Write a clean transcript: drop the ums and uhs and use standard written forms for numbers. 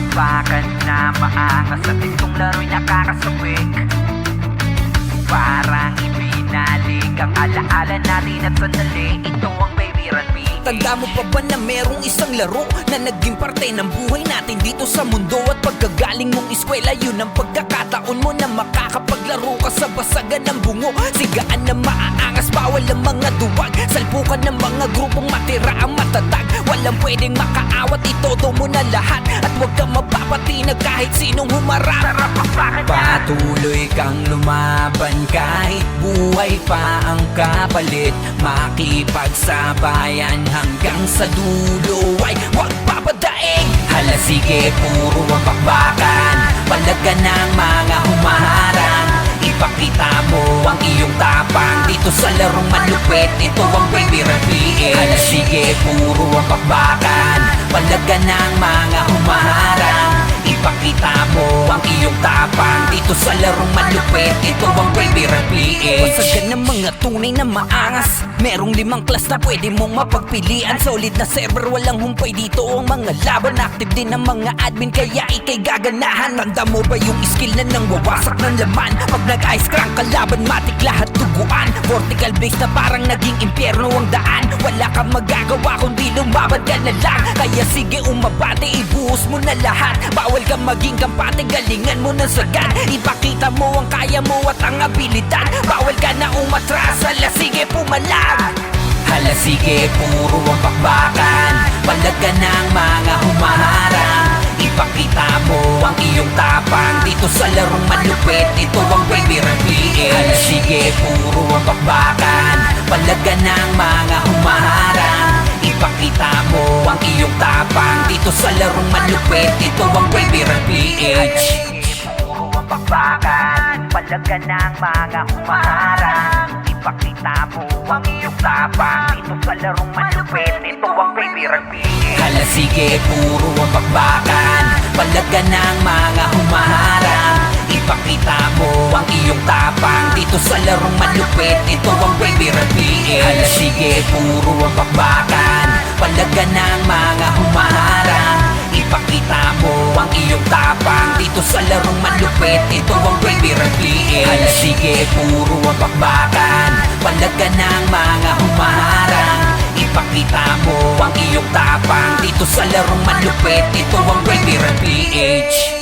bakbakan na maangas at itong laro'y nakakasabik. Parang ibinalik ang alaala natin at sandali. Ito ang Baby Run Me. Tanda mo pa ba na merong isang laro na naging parte ng buhay natin dito sa mundo? At pagkagaling mong eskwela, yun ang pagkakataon mo na makakapaglaro ka sa basagan ng bungo. Sigaan na maaangas, bawal ang mga duwag, salpukan ng mga grupong matira ang matatag. Walang pwedeng makaawat, itodo mo na lahat at huwag kang mapapatinag kahit sinong humarap. Sarap ang bakit na Patuloy kang lumaban kahit buhay pa ang kapalit. Makipagsabayan hanggang sa dulo ay huwag papadaig. Hala sige, puro ang bakbakan, palaga ng mga humaharang. Ipakita mo ang iyong tapang dito sa larong malupit. Ito ang Baby Run Me. Hala sige, puro ang bakbakan, palaga ng mga humaharang. Ipakita mo ang iyong tapang dito sa larong malupit. Ito ang Baby Run Me. Basagan ng mga tunay na maangas, merong 5 class na pwede mong mapagpilian. Solid na server, walang humpay dito ang mga laban. Active din ang mga admin kaya ikay gaganahan. Tanda mo ba yung skill na nang wawasak ng laman? Pag nag-ice crank kalaban, matik lahat tuguan. Vertical base na parang naging impyerno ang daan. Wala kang magagawa kundi lumaban ka na lang. Kaya sige umabante, ibuhos mo na lahat. Bawal kang maging kampante, galingan mo na sagad. Ipakita mo ang kaya mo at ang abilidad. Bawal ka na umatras, hala sige pumalag. Hala sige, puro ang bakbakan, palaga ng mga humaharang. Ipakita mo ang iyong tapang dito sa larong malupit. Ito ang Baby Run Me. Hala sige, puro ang bakbakan, palaga ng mga humaharang. Ipakita mo ang iyong tapang dito sa larong malupit. Ito ang Baby Run Me. puro ang bakbakan, palaga ng mga humaharang. Ipakita mo ang iyong tapang dito sa larong malupit. Ito ang Baby Run Me. Hala sige, puro ang bakbakan, palaga ng mga humaharang. Ipakita mo ang iyong tapang dito sa larong malupit. Ito ang Baby Run Me. Hala sige, puro ang bakbakan, palaga ng mga humaharang. Ipakita mo ang iyong tapang dito sa larong malupit. Ito ang Baby Run Me. Hala sige, puro ang bakbakan, palaga ng mga humaharang. Ipakita mo ang iyong tapang dito sa larong malupit. Ito ang Baby Run Me.